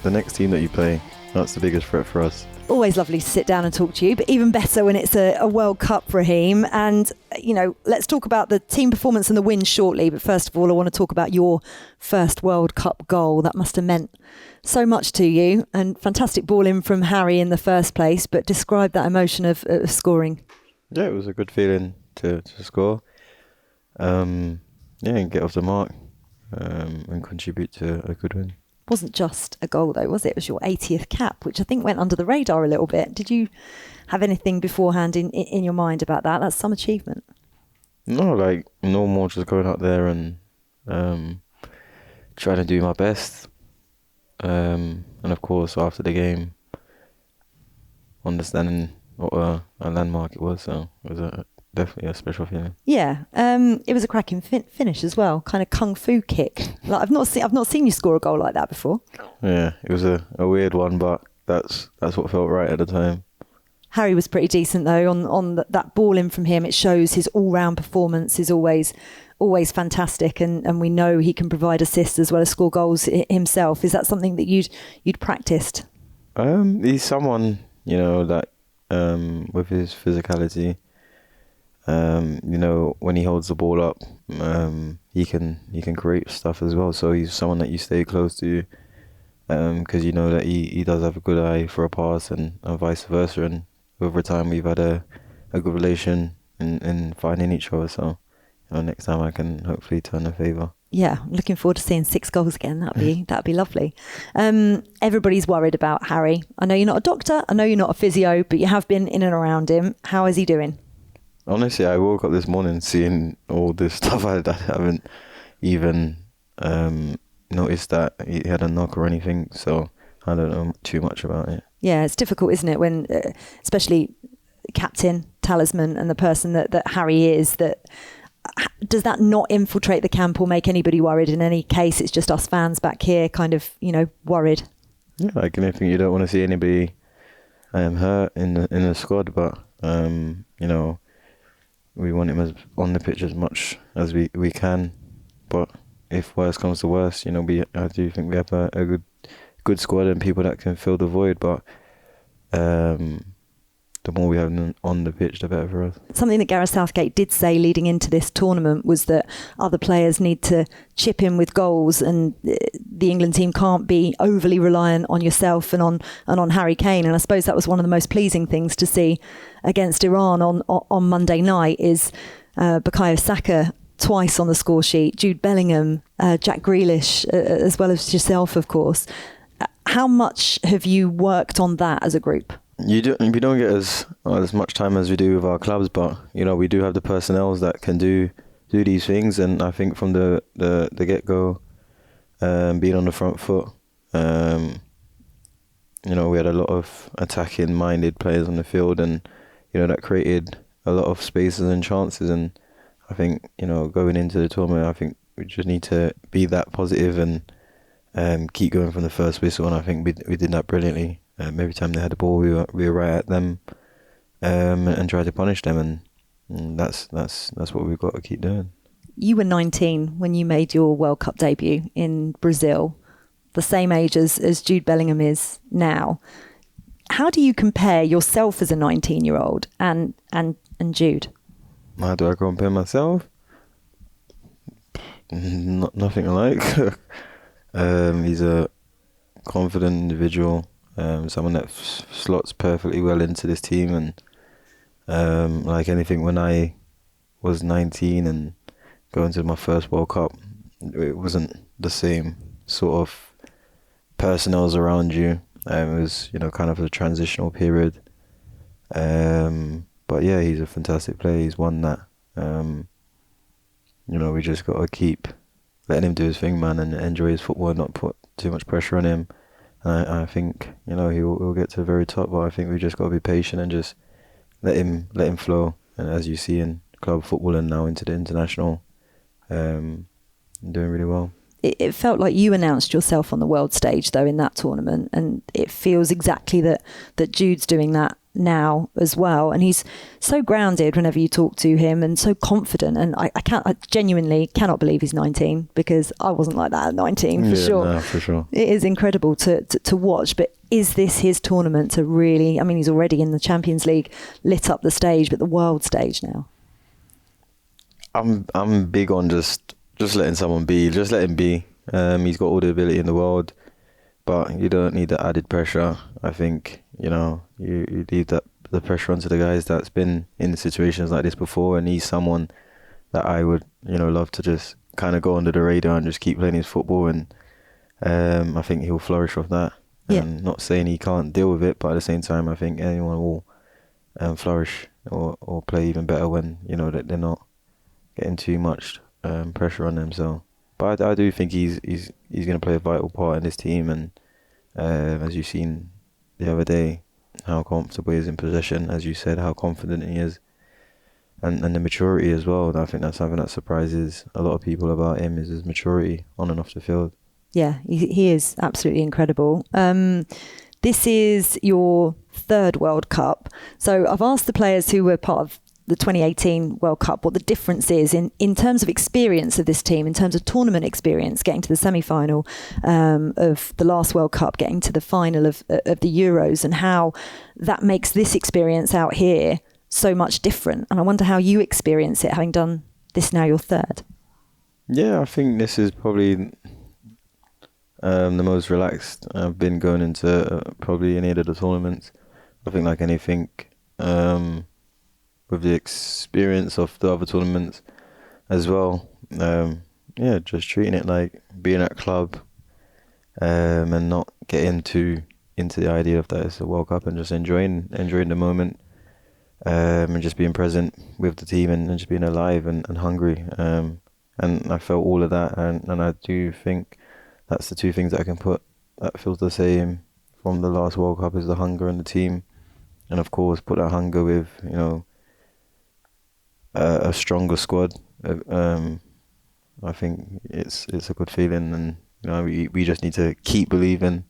the next team that you play, that's the biggest threat for us. Always lovely to sit down and talk to you, but even better when it's a World Cup, Raheem. And, let's talk about the team performance and the win shortly. But first of all, I want to talk about your first World Cup goal. That must have meant so much to you, and fantastic ball in from Harry in the first place. But describe that emotion of scoring. Yeah, it was a good feeling to score. And get off the mark and contribute to a good win. Wasn't just a goal though, was it? It was your 80th cap, which I think went under the radar a little bit. Did you have anything beforehand in your mind about that? That's some achievement. No, like normal, just going out there and trying to do my best. And of course, after the game, understanding what a landmark it was. So it was definitely a special feeling. Yeah, it was a cracking finish as well. Kind of kung fu kick. Like I've not seen you score a goal like that before. Yeah, it was a weird one, but that's what felt right at the time. Harry was pretty decent though on that ball in from him. It shows his all-round performance is always fantastic, and we know he can provide assists as well as score goals himself. Is that something that you'd practiced? He's someone that with his physicality. When he holds the ball up, he can create stuff as well. So he's someone that you stay close to, because you know that he does have a good eye for a pass and vice versa. And over time, we've had a good relation in finding each other. So next time I can hopefully turn a favour. Yeah, looking forward to seeing 6 goals again. That'd be lovely. Everybody's worried about Harry. I know you're not a doctor. I know you're not a physio, but you have been in and around him. How is he doing? Honestly, I woke up this morning seeing all this stuff. I haven't even noticed that he had a knock or anything, so I don't know too much about it. Yeah, it's difficult, isn't it, when especially captain, talisman, and the person that Harry is, does that not infiltrate the camp or make anybody worried? In any case, it's just us fans back here kind of, worried. Yeah, like anything, you don't want to see anybody hurt in the squad, but, we want him on the pitch as much as we can, but if worse comes to worse, I do think we have a good squad and people that can fill the void. But the more we have on the pitch, the better for us. Something that Gareth Southgate did say leading into this tournament was that other players need to chip in with goals, and the England team can't be overly reliant on yourself and on Harry Kane. And I suppose that was one of the most pleasing things to see against Iran on Monday night is Bukayo Saka twice on the score sheet, Jude Bellingham, Jack Grealish, as well as yourself, of course. How much have you worked on that as a group? We don't get as much time as we do with our clubs, but we do have the personnel that can do these things, and I think from the get-go, being on the front foot, we had a lot of attacking-minded players on the field, and that created a lot of spaces and chances. And I think going into the tournament, I think we just need to be that positive and keep going from the first whistle. And I think we did that brilliantly. Every time they had the ball, we were right at them and tried to punish them, and that's what we've got to keep doing. You were 19 when you made your World Cup debut in Brazil, the same age as Jude Bellingham is now. How do you compare yourself as a 19-year-old and Jude? How do I compare myself? Nothing alike. He's a confident individual. Someone that slots perfectly well into this team, and like anything, when I was 19 and going to my first World Cup, it wasn't the same sort of personnel around you. It was kind of a transitional period, but yeah, he's a fantastic player. He's one that we just got to keep letting him do his thing, man, and enjoy his football and not put too much pressure on him. I think he'll get to the very top, but I think we just got to be patient and just let him flow. And as you see in club football and now into the international, doing really well. It felt like you announced yourself on the world stage though in that tournament, and it feels exactly that Jude's doing that now as well, and he's so grounded whenever you talk to him and so confident, and I genuinely cannot believe he's 19, because I wasn't like that at 19 for sure. No, for sure. It is incredible to watch, but is this his tournament to really, I mean, he's already in the Champions League, lit up the stage, but the world stage now? I'm big on just letting someone be, just let him be. He's got all the ability in the world, but you don't need the added pressure. I think, you leave the pressure onto the guys that's been in situations like this before, and he's someone that I would, love to just kind of go under the radar and just keep playing his football, and I think he'll flourish off that. Yeah. And not saying he can't deal with it, but at the same time, I think anyone will flourish or play even better when, that they're not getting too much pressure on them. So, but I do think he's going to play a vital part in this team, and as you've seen the other day, how comfortable he is in possession, as you said, how confident he is, and the maturity as well. I think that's something that surprises a lot of people about him, is his maturity on and off the field. Yeah, he is absolutely incredible. This is your third World Cup. So I've asked the players who were part of the 2018 World Cup what the difference is in terms of experience of this team, in terms of tournament experience, getting to the semi-final of the last World Cup, getting to the final of the Euros, and how that makes this experience out here so much different. And I wonder how you experience it, having done this now your third. Yeah, I think this is probably the most relaxed I've been going into probably any of the tournaments. I think like anything, with the experience of the other tournaments as well, just treating it like being at club, and not getting into the idea of that it's a World Cup, and just enjoying the moment, and just being present with the team, and just being alive and hungry, and I felt all of that, and I do think that's the two things that I can put that feels the same from the last World Cup, is the hunger and the team, and of course put that hunger with a stronger squad. I think it's a good feeling, and we just need to keep believing.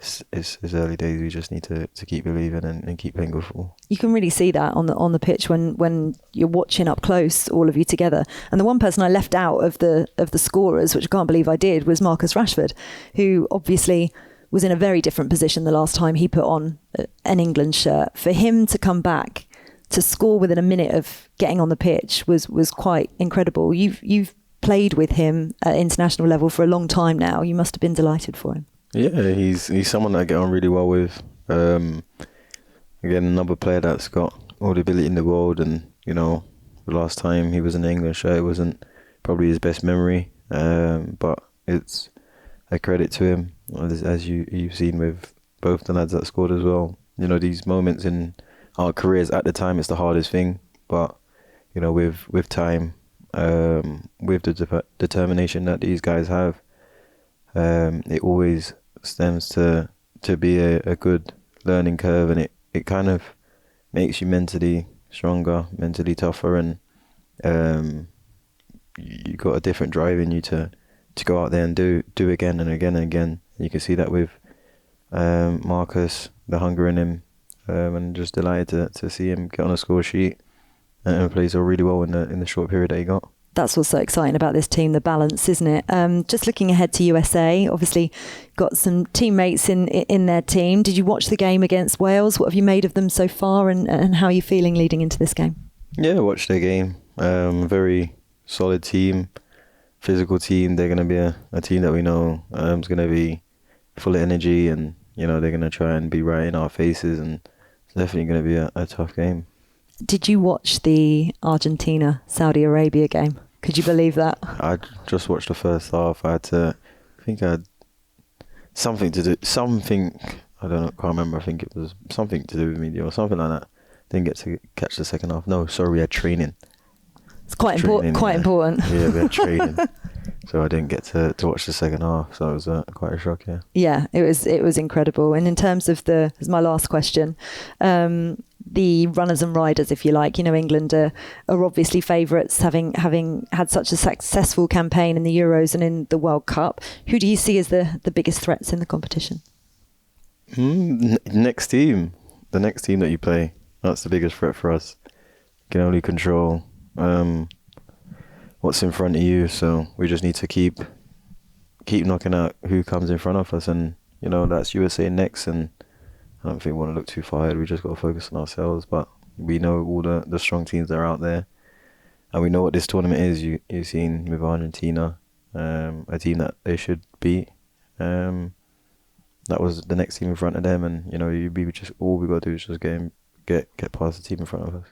It's early days. We just need to keep believing and keep playing good football. You can really see that on the pitch when you're watching up close, all of you together. And the one person I left out of the scorers, which I can't believe I did, was Marcus Rashford, who obviously was in a very different position the last time he put on an England shirt. For him to come back to score within a minute of getting on the pitch was quite incredible. You've played with him at international level for a long time now. You must have been delighted for him. Yeah, he's someone that I get on really well with. Again, another player that's got all the ability in the world, and the last time he was in the England shirt, it wasn't probably his best memory, but it's a credit to him, as you've seen with both the lads that scored as well. These moments in our careers, at the time it's the hardest thing, but with time, with the determination that these guys have, it always stems to be a good learning curve, and it kind of makes you mentally stronger, mentally tougher, and you got a different drive in you to go out there and do again and again and again. And you can see that with Marcus, the hunger in him, and just delighted to see him get on a score sheet and play so really well in the short period that he got. That's what's so exciting about this team, the balance, isn't it? Just looking ahead to USA, obviously got some teammates in their team. Did you watch the game against Wales? What have you made of them so far, and how are you feeling leading into this game? Yeah, I watched their game. Very solid team, physical team. They're going to be a team that we know is going to be full of energy, and they're going to try and be right in our faces, and it's definitely going to be a tough game. Did you watch the Argentina-Saudi Arabia game? Could you believe that? I just watched the first half. I had something to do, I don't know, can't remember. I think it was something to do with media or something like that. Didn't get to catch the second half. No, sorry, we had training. It's quite important. Yeah, we had training. So I didn't get to watch the second half. So it was quite a shock, yeah. Yeah, it was incredible. And in terms of this is my last question, the runners and riders, if you like, England are obviously favourites, having had such a successful campaign in the Euros and in the World Cup. Who do you see as the biggest threats in the competition? Next team. the next team that you play, that's the biggest threat for us. You can only control what's in front of you, so we just need to keep knocking out who comes in front of us, and you know that's USA next. And I don't think we want to look too far ahead. We just got to focus on ourselves. But we know all the strong teams that are out there, and we know what this tournament is. You've seen with Argentina, a team that they should beat. That was the next team in front of them, and you know all we got to do is just get past the team in front of us.